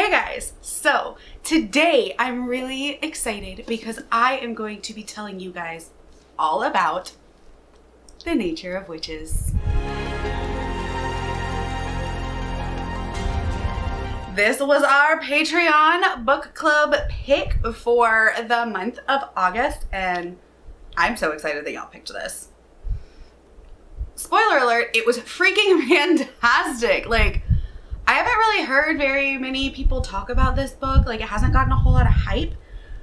Hey guys, so today I'm really excited because I am going to be telling you guys all about the nature of witches. This was our Patreon book club pick for the month of August, and I'm so excited that y'all picked this. Spoiler alert, it was freaking fantastic. Like, I haven't really heard very many people talk about this book. Like, it hasn't gotten a whole lot of hype.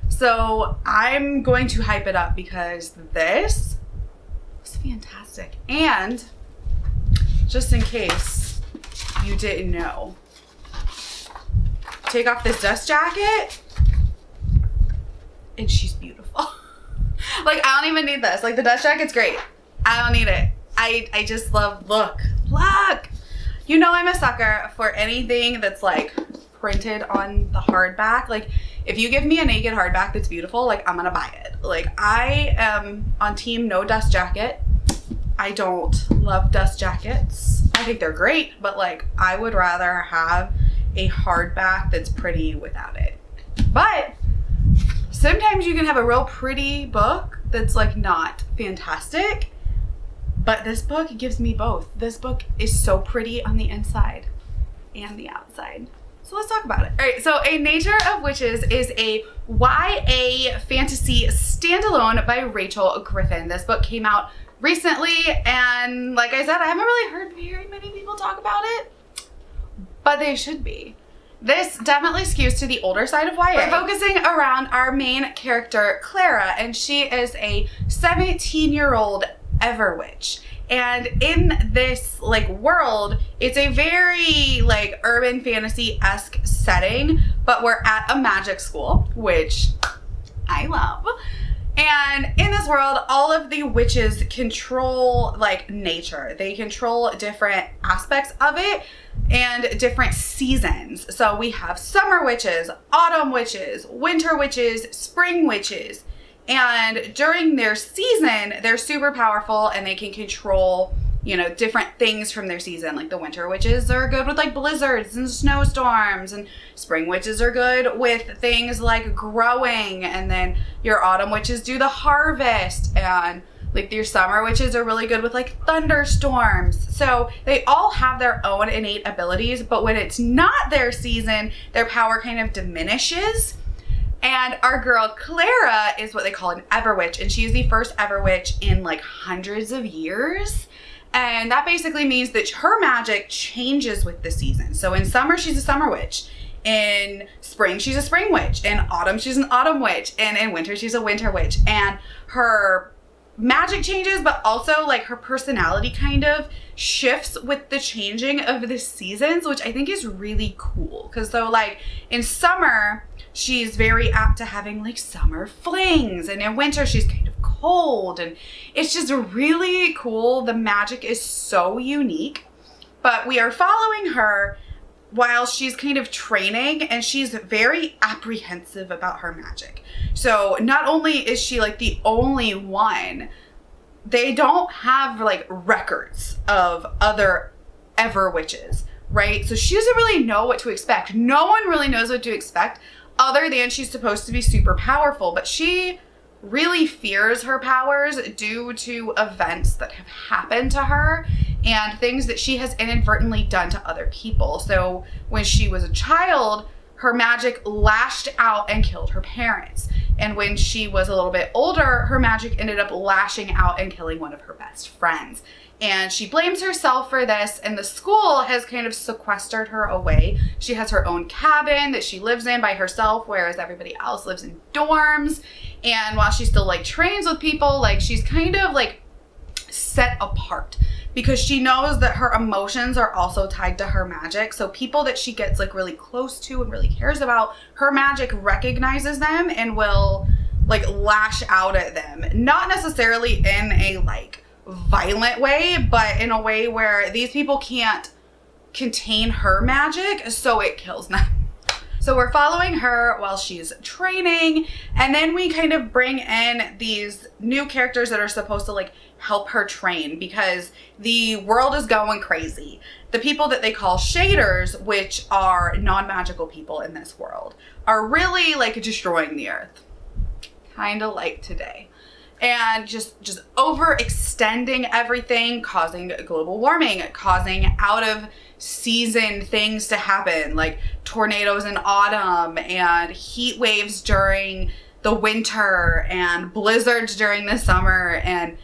So I'm going to hype it up because this was fantastic. And just in case you didn't know, take off this dust jacket and she's beautiful. Like, I don't even need this. Like, the dust jacket's great. I don't need it. I just love, look. You know I'm a sucker for anything that's like printed on the hardback. Like, if you give me a naked hardback that's beautiful, like, I'm gonna buy it. Like, I am on team no dust jacket. I don't love dust jackets. I think they're great, but like, I would rather have a hardback that's pretty without it. But sometimes you can have a real pretty book that's like not fantastic. But this book gives me both. This book is so pretty on the inside and the outside. So let's talk about it. All right, so A Nature of Witches is a YA fantasy standalone by Rachel Griffin. This book came out recently, and like I said, I haven't really heard very many people talk about it, but they should be. This definitely skews to the older side of YA. We're focusing around our main character, Clara, and she is a 17-year-old Everwitch. And in this like world, it's a very like urban fantasy-esque setting, but we're at a magic school, which I love. And in this world, all of the witches control like nature. They control different aspects of it and different seasons. So we have summer witches, autumn witches, winter witches, spring witches. And during their season, they're super powerful and they can control, you know, different things from their season. Like the winter witches are good with like blizzards and snowstorms, and spring witches are good with things like growing, and then your autumn witches do the harvest, and like your summer witches are really good with like thunderstorms. So they all have their own innate abilities, but when it's not their season, their power kind of diminishes. And our girl Clara is what they call an Everwitch, and she is the first Everwitch in like hundreds of years. And that basically means that her magic changes with the season. So in summer, she's a summer witch. In spring, she's a spring witch. In autumn, she's an autumn witch. And in winter, she's a winter witch. And her magic changes, but also like her personality kind of shifts with the changing of the seasons, which I think is really cool. Because so like in summer, she's very apt to having like summer flings, and in winter she's kind of cold, and it's just really cool. The magic is so unique, but we are following her while she's kind of training, and she's very apprehensive about her magic. So not only is she like the only one, they don't have like records of other Everwitches, right? So she doesn't really know what to expect. No one really knows what to expect other than she's supposed to be super powerful, but she really fears her powers due to events that have happened to her and things that she has inadvertently done to other people. So when she was a child, her magic lashed out and killed her parents. And when she was a little bit older, her magic ended up lashing out and killing one of her best friends. And she blames herself for this, and the school has kind of sequestered her away. She has her own cabin that she lives in by herself, whereas everybody else lives in dorms. And while she still like trains with people, like she's kind of like set apart because she knows that her emotions are also tied to her magic. So people that she gets like really close to and really cares about, her magic recognizes them and will like lash out at them. Not necessarily in a like violent way, but in a way where these people can't contain her magic, so it kills them. So we're following her while she's training, and then we kind of bring in these new characters that are supposed to like help her train because the world is going crazy. The people that they call shaders, which are non-magical people in this world, are really like destroying the earth. Kind of like today. And just overextending everything, causing global warming, causing out of season things to happen, like tornadoes in autumn and heat waves during the winter and blizzards during the summer. And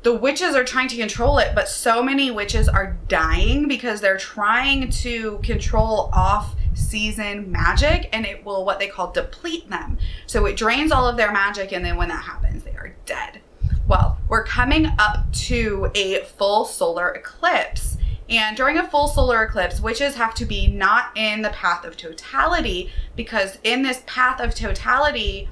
the witches are trying to control it, but so many witches are dying because they're trying to control off-season magic, and it will, what they call, deplete them. So it drains all of their magic, and then when that happens, they are dead. Well, we're coming up to a full solar eclipse. And during a full solar eclipse, witches have to be not in the path of totality, because in this path of totality,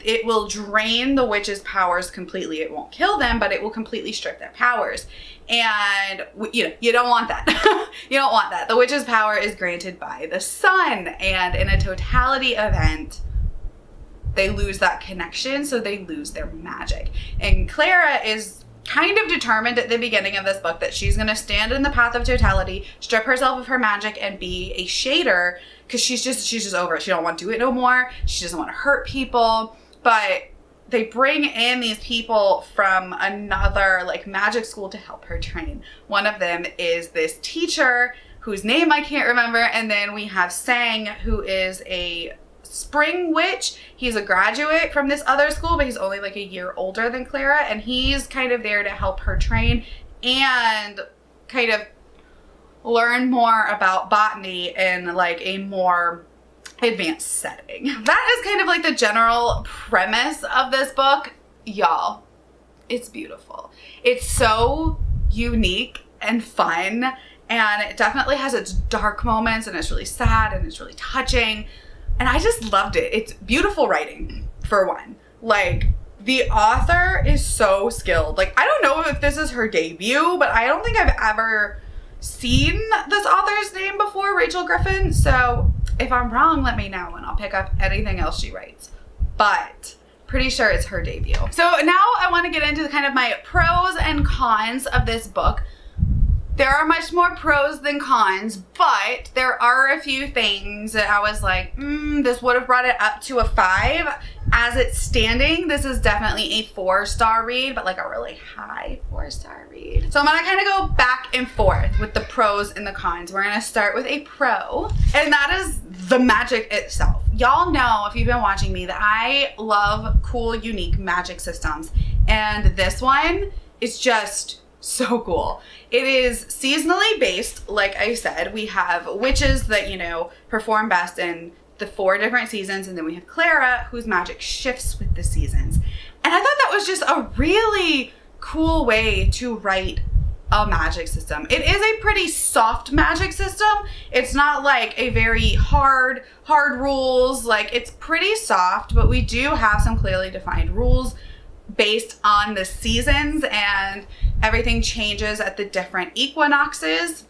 it will drain the witch's powers completely. It won't kill them, but it will completely strip their powers. And you don't want that. You don't want that. The witch's power is granted by the sun. And in a totality event, they lose that connection, so they lose their magic. And Clara is kind of determined at the beginning of this book that she's going to stand in the path of totality, strip herself of her magic, and be a shader, because she's just over it. She don't want to do it no more. She doesn't want to hurt people. But they bring in these people from another like magic school to help her train. One of them is this teacher whose name I can't remember. And then we have Sang, who is a spring witch. He's a graduate from this other school, but he's only like a year older than Clara. And he's kind of there to help her train and kind of learn more about botany in like a more advanced setting. That is kind of like the general premise of this book. Y'all, it's beautiful. It's so unique and fun, and it definitely has its dark moments, and it's really sad, and it's really touching, and I just loved it. It's beautiful writing, for one. Like, the author is so skilled. Like, I don't know if this is her debut, but I don't think I've ever seen this author's name before, Rachel Griffin, so if I'm wrong, let me know and I'll pick up anything else she writes. But pretty sure it's her debut. So now I want to get into kind of my pros and cons of this book. There are much more pros than cons, but there are a few things that I was like, this would have brought it up to a 5. As it's standing, this is definitely a 4-star read, but like a really high 4-star read. So I'm gonna kind of go back and forth with the pros and the cons. We're gonna start with a pro, and that is the magic itself. Y'all know, if you've been watching me, that I love cool, unique magic systems, and this one is just so cool. It is seasonally based, like I said. We have witches that, perform best in the 4 different seasons, and then we have Clara, whose magic shifts with the seasons. And I thought that was just a really cool way to write a magic system. It is a pretty soft magic system. It's not like a very hard rules. Like, it's pretty soft, but we do have some clearly defined rules based on the seasons, and everything changes at the different equinoxes.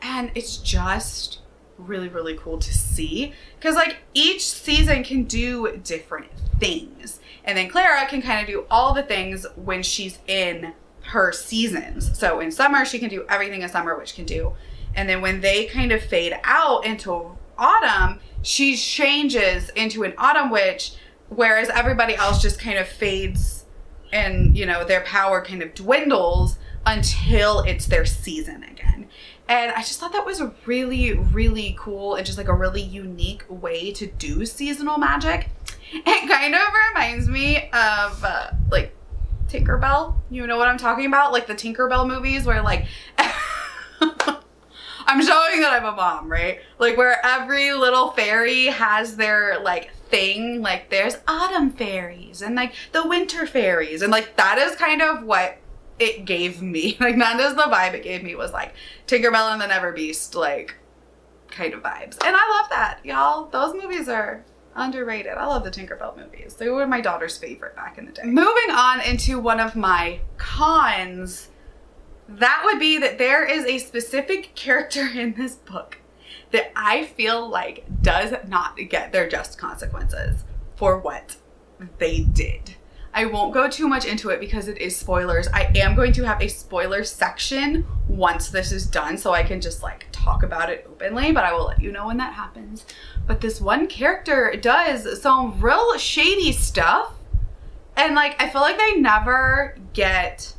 And it's just really, really cool to see, because like each season can do different things, and then Clara can kind of do all the things when she's in her seasons. So in summer, she can do everything a summer witch can do, and then when they kind of fade out into autumn, she changes into an autumn witch, whereas everybody else just kind of fades and their power kind of dwindles until it's their season again. And I just thought that was a really, really cool and just like a really unique way to do seasonal magic. It kind of reminds me of like Tinkerbell. You know what I'm talking about? Like the Tinkerbell movies where like, I'm showing that I'm a mom, right? Like where every little fairy has their like thing. Like there's autumn fairies and like the winter fairies. And like that is kind of what it gave me. Like that is the vibe it gave me, was like Tinkerbell and the Never Beast, like kind of vibes. And I love that, y'all. Those movies are underrated. I love the Tinkerbell movies. They were my daughter's favorite back in the day. Moving on into one of my cons, that would be that there is a specific character in this book that I feel like does not get their just consequences for what they did. I won't go too much into it because it is spoilers. I am going to have a spoiler section once this is done so I can just like talk about it openly, but I will let you know when that happens. But this one character does some real shady stuff, and like I feel like they never get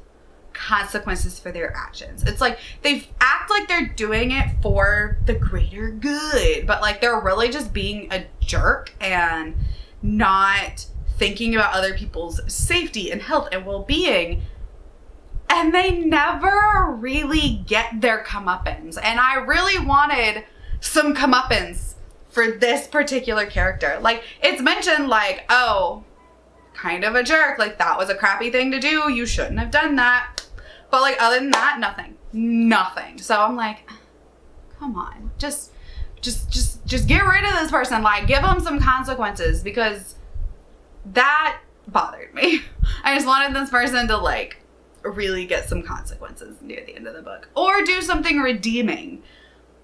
consequences for their actions. It's like they act like they're doing it for the greater good, but like they're really just being a jerk and not thinking about other people's safety and health and well-being, and they never really get their comeuppance. And I really wanted some comeuppance for this particular character. Like, it's mentioned like, oh, kind of a jerk, like that was a crappy thing to do, you shouldn't have done that, but like other than that, nothing. So I'm like, come on, just get rid of this person, like give them some consequences, because that bothered me. I just wanted this person to like really get some consequences near the end of the book or do something redeeming,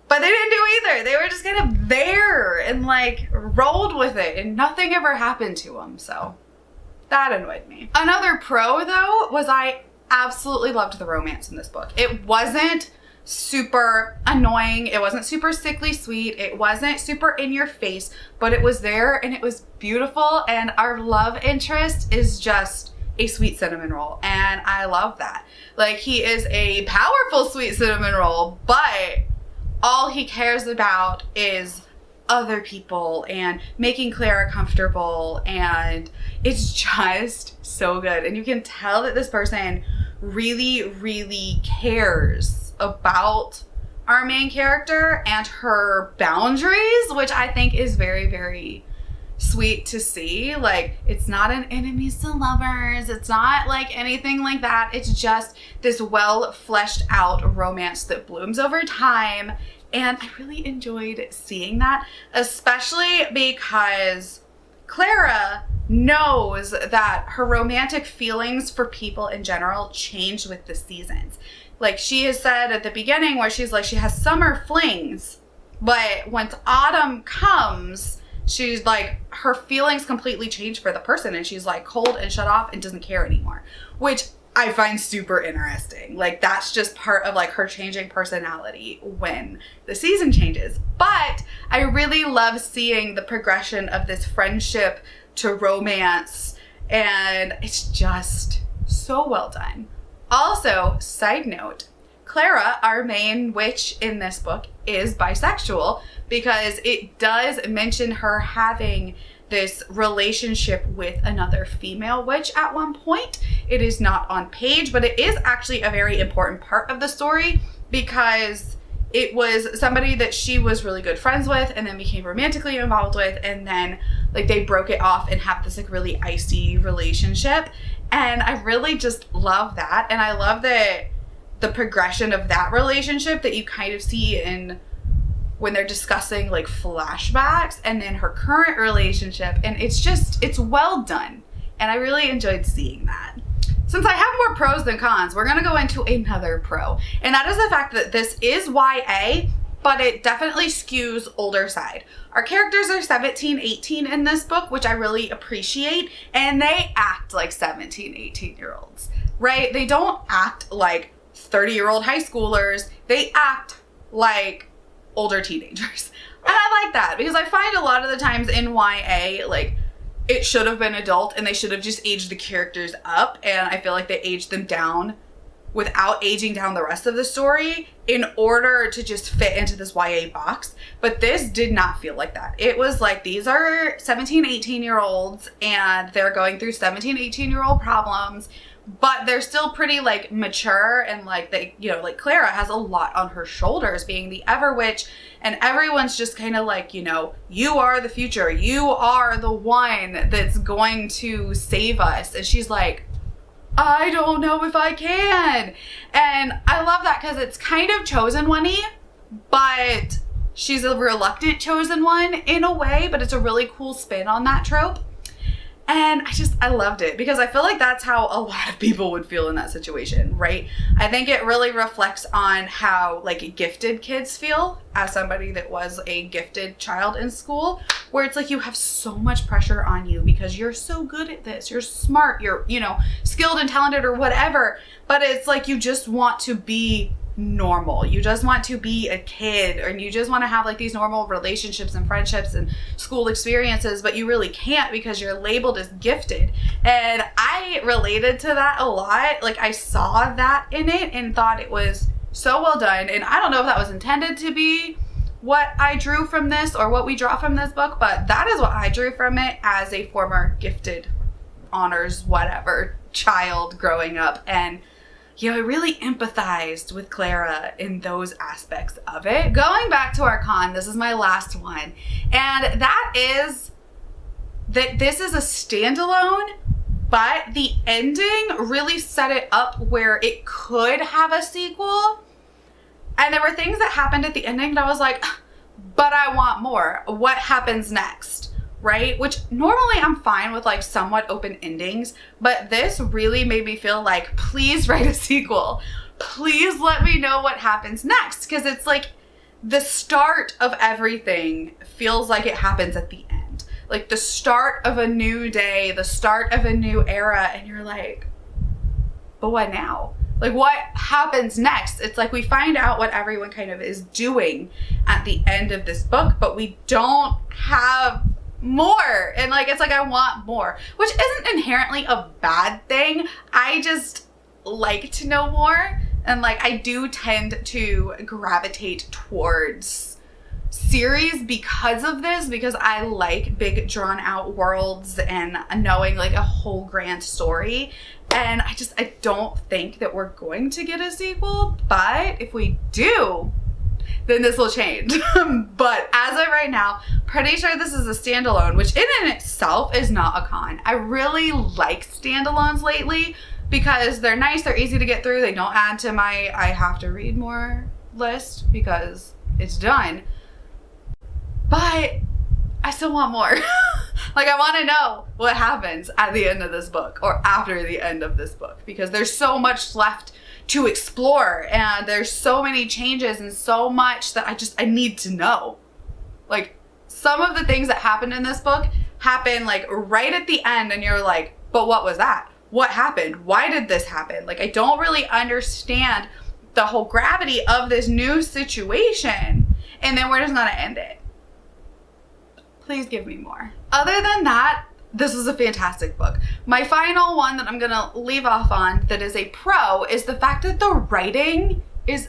but they didn't do either. They were just kind of there and like rolled with it, and nothing ever happened to them. So that annoyed me. Another pro though was I absolutely loved the romance in this book. It wasn't super annoying, it wasn't super sickly sweet, it wasn't super in your face, but it was there and it was beautiful, and our love interest is just a sweet cinnamon roll, and I love that. Like, he is a powerful sweet cinnamon roll, but all he cares about is other people and making Clara comfortable, and it's just so good. And you can tell that this person really cares about our main character and her boundaries, which I think is very sweet to see. Like, it's not an enemies to lovers, it's not like anything like that. It's just this well fleshed out romance that blooms over time, and I really enjoyed seeing that, especially because Clara knows that her romantic feelings for people in general change with the seasons. Like, she has said at the beginning where she's like, she has summer flings, but once autumn comes, she's like, her feelings completely change for the person, and she's like cold and shut off and doesn't care anymore, which I find super interesting. Like, that's just part of like her changing personality when the season changes. But I really love seeing the progression of this friendship to romance, and it's just so well done. Also, side note, Clara, our main witch in this book, is bisexual, because it does mention her having this relationship with another female witch at one point. It is not on page, but it is actually a very important part of the story, because it was somebody that she was really good friends with and then became romantically involved with, and then like they broke it off and have this like really icy relationship. And I really just love that, and I love that the progression of that relationship that you kind of see in when they're discussing like flashbacks, and then her current relationship, and it's well done, and I really enjoyed seeing that. Since I have more pros than cons, we're gonna go into another pro, and that is the fact that this is YA, but it definitely skews older side. Our characters are 17, 18 in this book, which I really appreciate, and they act like 17, 18-year-olds, right? They don't act like 30-year-old high schoolers. They act like older teenagers. And I like that, because I find a lot of the times in YA, like, it should have been adult and they should have just aged the characters up, and I feel like they aged them down without aging down the rest of the story in order to just fit into this YA box. But this did not feel like that. It was like, these are 17, 18-year-olds and they're going through 17, 18-year-old problems, but they're still pretty like mature, and like they, you know, like Clara has a lot on her shoulders being the Everwitch, and everyone's just kind of like, you know, you are the future, you are the one that's going to save us. And she's like, I don't know if I can. And I love that, because it's kind of chosen one-y, but she's a reluctant chosen one in a way, but it's a really cool spin on that trope. And I loved it because I feel like that's how a lot of people would feel in that situation, right? I think it really reflects on how like gifted kids feel, as somebody that was a gifted child in school, where it's like you have so much pressure on you because you're so good at this, you're smart, you're, you know, skilled and talented or whatever, but it's like you just want to be normal. You just want to be a kid, or you just want to have like these normal relationships and friendships and school experiences, but you really can't because you're labeled as gifted. And I related to that a lot. Like I saw that in it and thought it was so well done. And I don't know if that was intended to be what I drew from this or what we draw from this book, but that is what I drew from it as a former gifted honors whatever child growing up. And you know, I really empathized with Clara in those aspects of it. Going back to our con, this is my last one. And that is that this is a standalone, but the ending really set it up where it could have a sequel. And there were things that happened at the ending that I was like, but I want more. What happens next? Right? Which normally I'm fine with like somewhat open endings, but this really made me feel like, please write a sequel. Please let me know what happens next. Because it's like the start of everything feels like it happens at the end. Like the start of a new day, the start of a new era. And you're like, but what now? Like what happens next? It's like we find out what everyone kind of is doing at the end of this book, but we don't have more. And like it's like I want more, which isn't inherently a bad thing. I just like to know more, and like I do tend to gravitate towards series because of this, because I like big drawn out worlds and knowing like a whole grand story. And I don't think that we're going to get a sequel, but if we do, then this will change. But as of right now, pretty sure this is a standalone, which in and itself is not a con. I really like standalones lately because they're nice, they're easy to get through, they don't add to my I have to read more list because it's done. But I still want more. Like I want to know what happens at the end of this book or after the end of this book, because there's so much left to explore and there's so many changes and so much that I need to know. Like some of the things that happened in this book happen like right at the end and you're like, but what was that? What happened? Why did this happen? Like I don't really understand the whole gravity of this new situation, and then we're just gonna end it. Please give me more. Other than that, this was a fantastic book. My final one that I'm gonna leave off on that is a pro is the fact that the writing is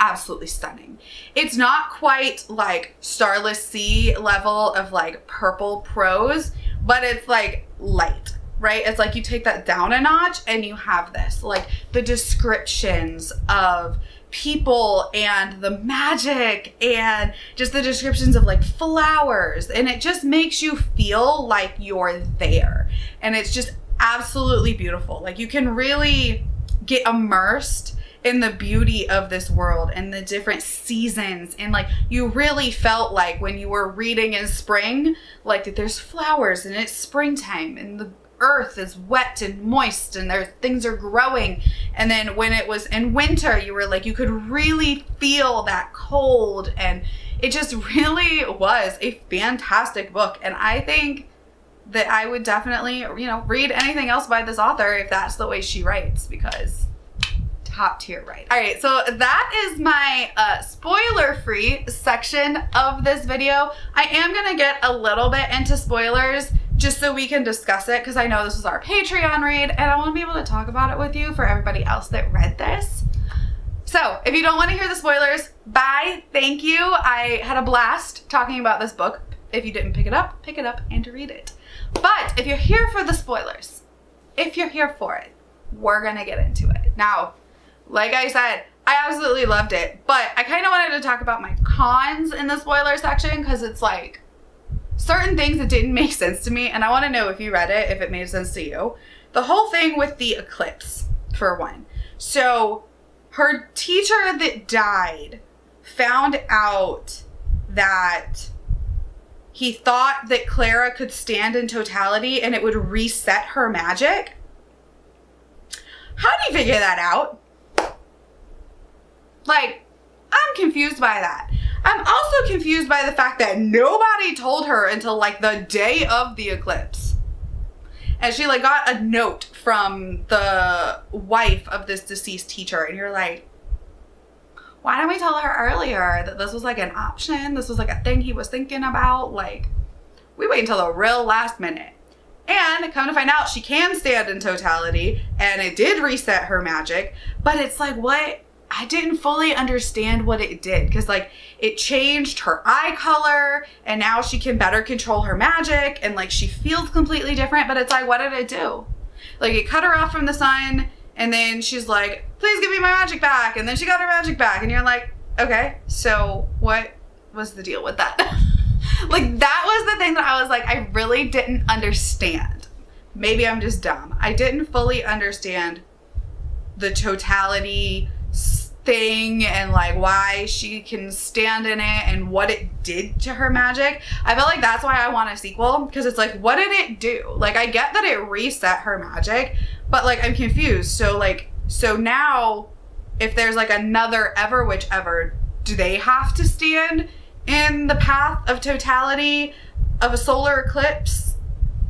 absolutely stunning. It's not quite like Starless Sea level of like purple prose, but it's like light, right? It's like you take that down a notch and you have this, like the descriptions of people and the magic and just the descriptions of like flowers, and it just makes you feel like you're there, and it's just absolutely beautiful. Like you can really get immersed in the beauty of this world and the different seasons, and like you really felt like when you were reading in spring, like that there's flowers and it's springtime and the earth is wet and moist and things are growing. And then when it was in winter, you were like, you could really feel that cold, and it just really was a fantastic book. And I think that I would definitely, you know, read anything else by this author if that's the way she writes, because top tier writing. All right, so that is my spoiler-free section of this video. I am gonna get a little bit into spoilers just so we can discuss it, because I know this is our Patreon read and I want to be able to talk about it with you for everybody else that read this. So if you don't want to hear the spoilers, bye, thank you. I had a blast talking about this book. If you didn't pick it up and read it. But if you're here for the spoilers, if you're here for it, we're gonna get into it. Now, like I said, I absolutely loved it, but I kind of wanted to talk about my cons in the spoiler section, because it's like certain things that didn't make sense to me, and I want to know if you read it, if it made sense to you. The whole thing with the eclipse, for one. So her teacher that died found out that he thought that Clara could stand in totality and it would reset her magic. How did he figure that out? Like, I'm confused by that. I'm also confused by the fact that nobody told her until like the day of the eclipse. And she like got a note from the wife of this deceased teacher, and you're like, why didn't we tell her earlier that this was like an option? This was like a thing he was thinking about. Like, we wait until the real last minute. And come to find out, she can stand in totality, and it did reset her magic. But it's like, what? I didn't fully understand what it did, because like it changed her eye color, and now she can better control her magic, and like she feels completely different. But it's like, what did it do? Like, it cut her off from the sun, and then she's like, please give me my magic back. And then she got her magic back, and you're like, okay, so what was the deal with that? Like, that was the thing that I was like, I really didn't understand. Maybe I'm just dumb. I didn't fully understand the totality thing and like why she can stand in it and what it did to her magic. I feel like that's why I want a sequel, because it's like, what did it do? Like, I get that it reset her magic, but like, I'm confused. So now if there's like another Everwitch ever, do they have to stand in the path of totality of a solar eclipse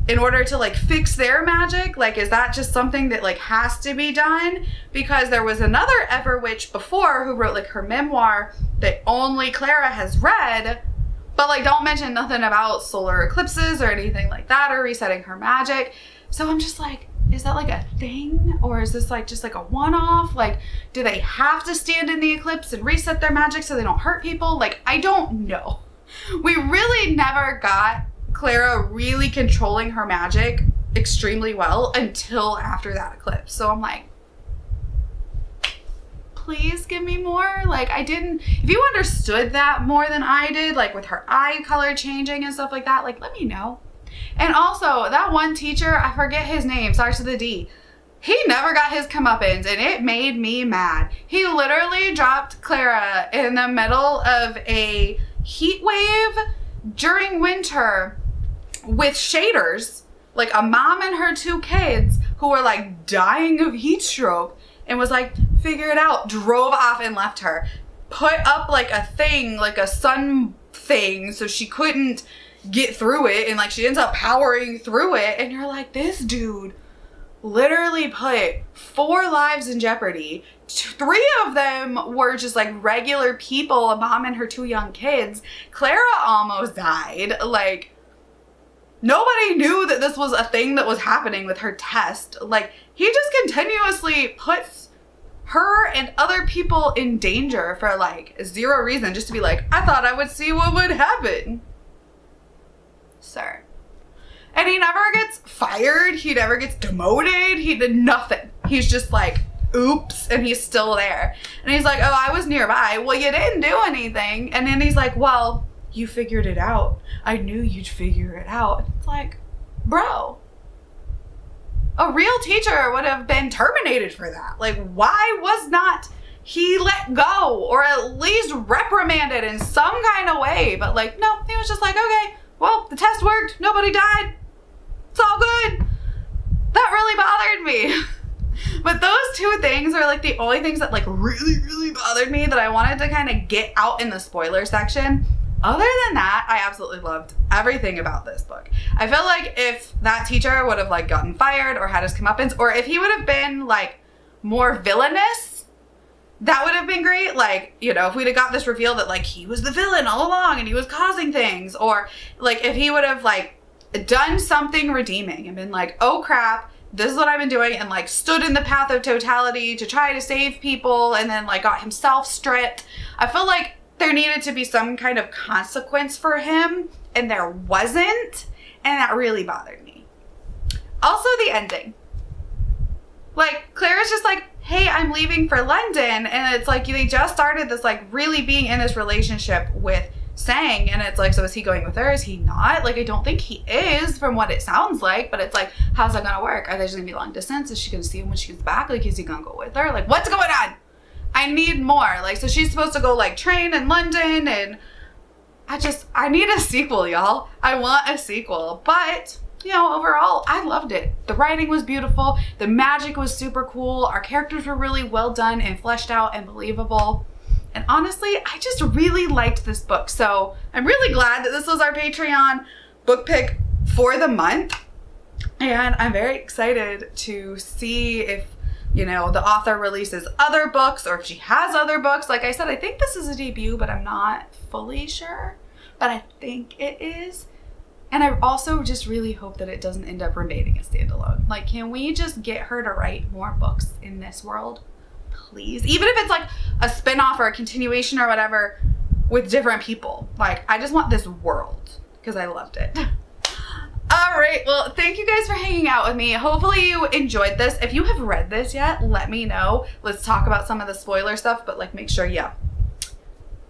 in order to like fix their magic? Like, is that just something that like has to be done? Because there was another Everwitch before who wrote like her memoir that only Clara has read, but like don't mention nothing about solar eclipses or anything like that, or resetting her magic. So I'm just like, is that like a thing, or is this like just like a one-off? Like, do they have to stand in the eclipse and reset their magic so they don't hurt people? Like, I don't know. We really never got Clara really controlling her magic extremely well until after that eclipse. So I'm like, please give me more. Like, I didn't, if you understood that more than I did, like with her eye color changing and stuff like that, like let me know. And also, that one teacher, I forget his name, starts with a D. He never got his comeuppance, and it made me mad. He literally dropped Clara in the middle of a heat wave during winter with shaders, like a mom and her 2 kids who were like dying of heat stroke, and was like, figure it out, drove off and left her. Put up like a thing, like a sun thing, so she couldn't get through it, and like she ends up powering through it, and you're like, this dude literally put 4 lives in jeopardy. 3 of them were just like regular people, a mom and her 2 young kids. Clara almost died. Like, nobody knew that this was a thing that was happening with her test. Like, he just continuously puts her and other people in danger for like 0 reason, just to be like, I thought I would see what would happen. Sir. And he never gets fired. He never gets demoted. He did nothing. He's just like, oops, and he's still there. And he's like, oh, I was nearby. Well, you didn't do anything. And then he's like, well, you figured it out. I knew you'd figure it out. It's like, bro, a real teacher would have been terminated for that. Like, why was not he let go, or at least reprimanded in some kind of way? But like, no, he was just like, okay, well, the test worked. Nobody died. It's all good. That really bothered me. But those 2 things are like the only things that like really bothered me that I wanted to kind of get out in the spoiler section. Other than that, I absolutely loved everything about this book. I feel like if that teacher would have like gotten fired or had his comeuppance, or if he would have been like more villainous, that would have been great. Like, you know, if we'd have got this reveal that like he was the villain all along and he was causing things, or like if he would have like done something redeeming and been like, oh crap, this is what I've been doing, and like stood in the path of totality to try to save people, and then like got himself stripped. I feel like there needed to be some kind of consequence for him, and there wasn't, and that really bothered me. Also, the ending. Like, Clara's just like, hey, I'm leaving for London, and it's like they just started this like really being in this relationship with Sang, and it's like, so is he going with her? Is he not? Like, I don't think he is from what it sounds like, but it's like, how's that gonna work? Are they just gonna be long distance? Is she gonna see him when she gets back? Like, is he gonna go with her? Like, what's going on? I need more. Like, so she's supposed to go like train in London, and I need a sequel, y'all. I want a sequel. But, you know, overall, I loved it. The writing was beautiful. The magic was super cool. Our characters were really well done and fleshed out and believable. And honestly, I just really liked this book. So I'm really glad that this was our Patreon book pick for the month. And I'm very excited to see if, you know, the author releases other books or if she has other books. Like I said, I think this is a debut, but I'm not fully sure. But I think it is. And I also just really hope that it doesn't end up remaining a standalone. Like, can we just get her to write more books in this world? Please. Even if it's like a spin-off or a continuation or whatever with different people. Like, I just want this world because I loved it. All right, well, thank you guys for hanging out with me. Hopefully you enjoyed this. If you have read this yet, let me know. Let's talk about some of the spoiler stuff, but like make sure, yeah,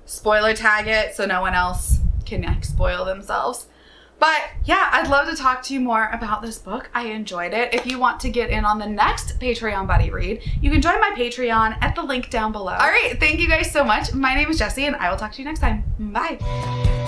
spoiler tag it so no one else can like spoil themselves. But yeah, I'd love to talk to you more about this book. I enjoyed it. If you want to get in on the next Patreon buddy read, you can join my Patreon at the link down below. All right, thank you guys so much. My name is Jessie and I will talk to you next time. Bye.